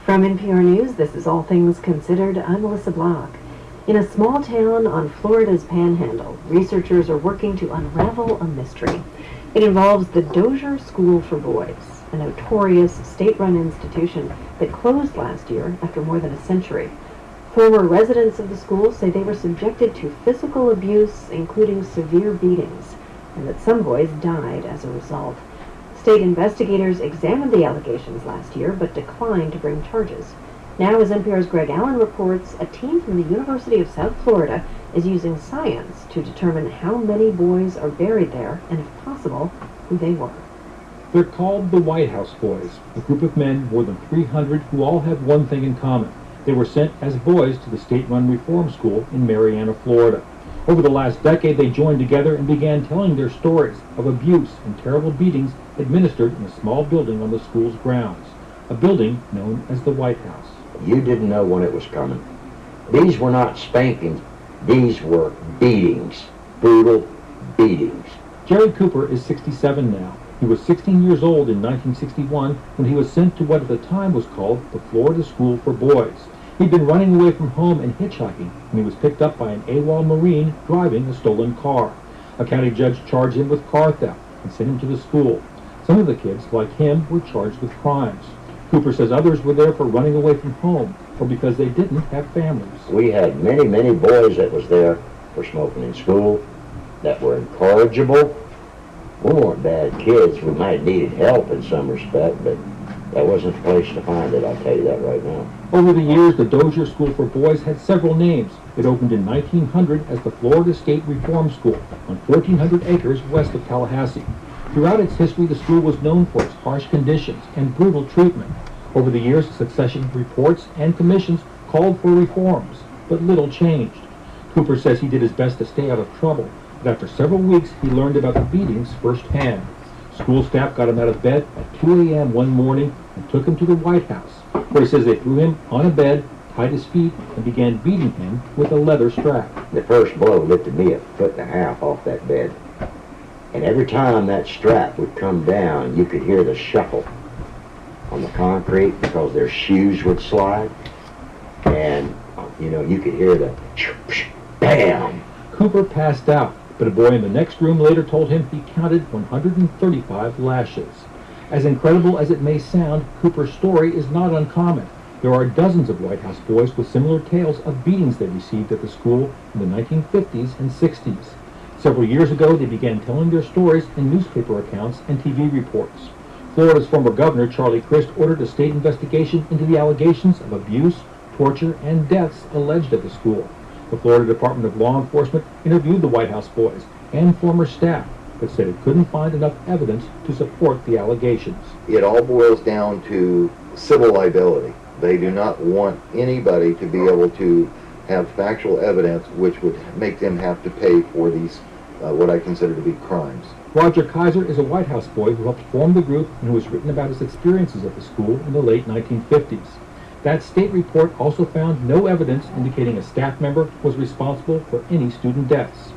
From NPR News, this is All Things Considered. I'm Melissa Block. In a small town on Florida's Panhandle, researchers are working to unravel a mystery. It involves the Dozier School for Boys, a notorious state-run institution that closed last year after more than a century. Former residents of the school say they were subjected to physical abuse, including severe beatings, and that some boys died as a result. State investigators examined the allegations last year, but declined to bring charges. Now, as NPR's Greg Allen reports, a team from the University of South Florida is using science to determine how many boys are buried there, and if possible, who they were. They're called the White House Boys, a group of men, more than 300, who all have one thing in common. They were sent as boys to the state-run reform school in Marianna, Florida. Over the last decade, they joined together and began telling their stories of abuse and terrible beatings administered in a small building on the school's grounds, a building known as the White House. You didn't know when it was coming. These were not spankings. These were beatings, brutal beatings. Jerry Cooper is 67 now. He was 16 years old in 1961 when he was sent to what at the time was called the Florida School for Boys. He'd been running away from home and hitchhiking when he was picked up by an AWOL Marine driving a stolen car. A county judge charged him with car theft and sent him to the school. Some of the kids, like him, were charged with crimes. Cooper says others were there for running away from home or because they didn't have families. We had many boys that was there for smoking in school, that were incorrigible. We weren't bad kids. We might have needed help in some respect, but that wasn't the place to find it, I'll tell you that right now. Over the years, the Dozier School for Boys had several names. It opened in 1900 as the Florida State Reform School on 1,400 acres west of Tallahassee. Throughout its history, the school was known for its harsh conditions and brutal treatment. Over the years, succession reports and commissions called for reforms, but little changed. Cooper says he did his best to stay out of trouble, but after several weeks, he learned about the beatings firsthand. School staff got him out of bed at 2 a.m. one morning and took him to the White House, where he says they threw him on a bed, tied his feet, and began beating him with a leather strap. The first blow lifted me 1.5 feet off that bed. And every time that strap would come down, you could hear the shuffle on the concrete because their shoes would slide. And, you could hear the bam. Cooper passed out, but a boy in the next room later told him he counted 135 lashes. As incredible as it may sound, Cooper's story is not uncommon. There are dozens of White House boys with similar tales of beatings they received at the school in the 1950s and 60s. Several years ago, they began telling their stories in newspaper accounts and TV reports. Florida's former governor, Charlie Crist, ordered a state investigation into the allegations of abuse, torture, and deaths alleged at the school. The Florida Department of Law Enforcement interviewed the White House boys and former staff, but said it couldn't find enough evidence to support the allegations. It all boils down to civil liability. They do not want anybody to be able to have factual evidence which would make them have to pay for these, what I consider to be crimes. Roger Kiser is a White House boy who helped form the group and who has written about his experiences at the school in the late 1950s. That state report also found no evidence indicating a staff member was responsible for any student deaths.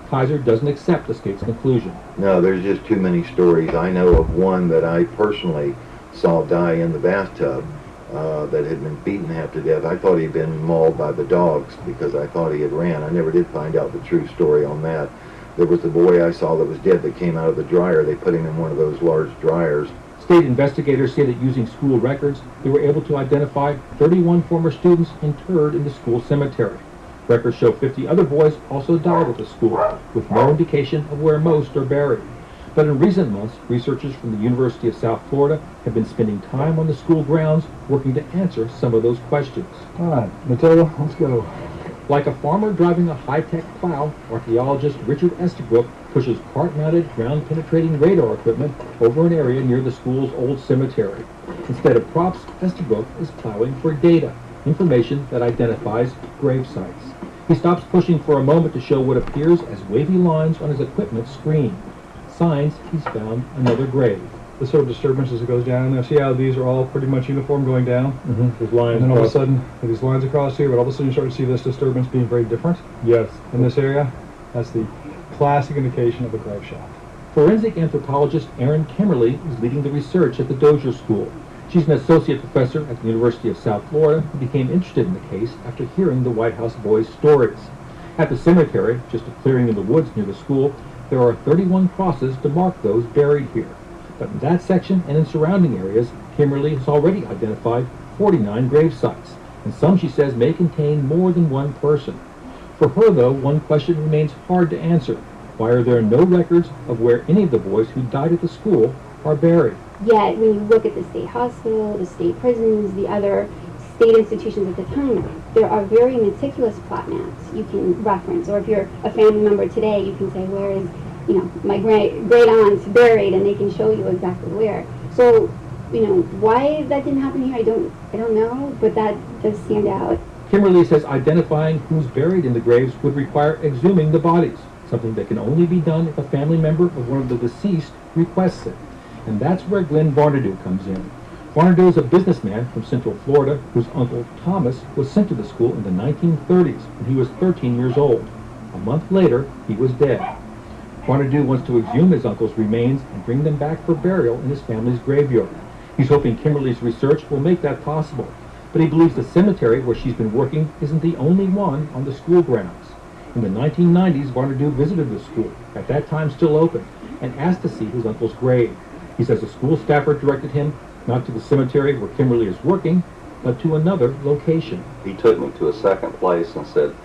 Kiser doesn't accept the state's conclusion. No, there's just too many stories. I know of one that I personally saw die in the bathtub that had been beaten half to death. I thought he'd been mauled by the dogs because I thought he had ran. I never did find out the true story on that. There was the boy I saw that was dead that came out of the dryer. They put him in one of those large dryers. State investigators say that using school records, they were able to identify 31 former students interred in the school cemetery. Records show 50 other boys also died at the school, with no indication of where most are buried. But in recent months, researchers from the University of South Florida have been spending time on the school grounds working to answer some of those questions. All right, Matilda, let's go. Like a farmer driving a high-tech plow, archaeologist Richard Estabrook pushes cart-mounted, ground-penetrating radar equipment over an area near the school's old cemetery. Instead of props, Estabrook is plowing for data, information that identifies grave sites. He stops pushing for a moment to show what appears as wavy lines on his equipment screen. Signs he's found another grave. The sort of disturbance as it goes down there. See how these are all pretty much uniform going down? There's lines. And then all of a sudden, these lines across here, but all of a sudden you start to see this disturbance being very different. Yes. In this area. That's the classic indication of a grave shaft. Forensic anthropologist Erin Kimmerly is leading the research at the Dozier School. She's an associate professor at the University of South Florida and became interested in the case after hearing the White House boys' stories. At the cemetery, just a clearing in the woods near the school, there are 31 crosses to mark those buried here. But in that section and in surrounding areas, Kimberly has already identified 49 grave sites, and some, she says, may contain more than one person. For her, though, one question remains hard to answer. Why are there no records of where any of the boys who died at the school are buried? Yet, when you look at the state hospital, the state prisons, the other state institutions at the time, there are very meticulous plot maps you can reference. Or if you're a family member today, you can say, where is, my great aunt's buried, and they can show you exactly where. So, why that didn't happen here, I don't know, but that does stand out. Kimberly says identifying who's buried in the graves would require exhuming the bodies, something that can only be done if a family member of one of the deceased requests it. And that's where Glenn Varnado comes in. Varnado is a businessman from Central Florida whose uncle Thomas was sent to the school in the 1930s when he was 13 years old. A month later, he was dead. Varnado wants to exhume his uncle's remains and bring them back for burial in his family's graveyard. He's hoping Kimberly's research will make that possible, but he believes the cemetery where she's been working isn't the only one on the school grounds. In the 1990s, Varnado visited the school, at that time still open, and asked to see his uncle's grave. He says a school staffer directed him not to the cemetery where Kimberly is working, but to another location. He took me to a second place and said,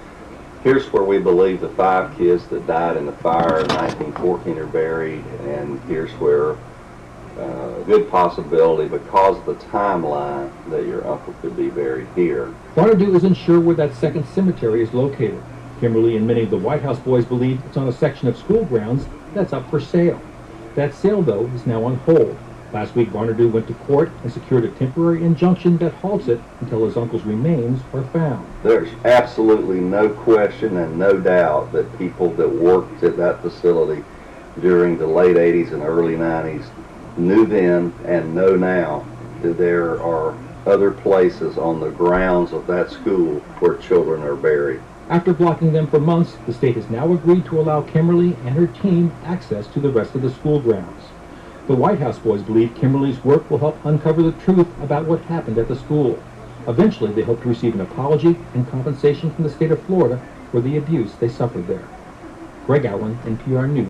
here's where we believe the 5 kids that died in the fire in 1914 are buried, and here's where a good possibility, because of the timeline, that your uncle could be buried here. Varnado isn't sure where that second cemetery is located. Kimberly and many of the White House boys believe it's on a section of school grounds that's up for sale. That sale, though, is now on hold. Last week, Varnado went to court and secured a temporary injunction that halts it until his uncle's remains are found. There's absolutely no question and no doubt that people that worked at that facility during the late 80s and early 90s knew then and know now that there are other places on the grounds of that school where children are buried. After blocking them for months, the state has now agreed to allow Kimberly and her team access to the rest of the school grounds. The White House boys believe Kimberly's work will help uncover the truth about what happened at the school. Eventually, they hope to receive an apology and compensation from the state of Florida for the abuse they suffered there. Greg Allen, NPR News.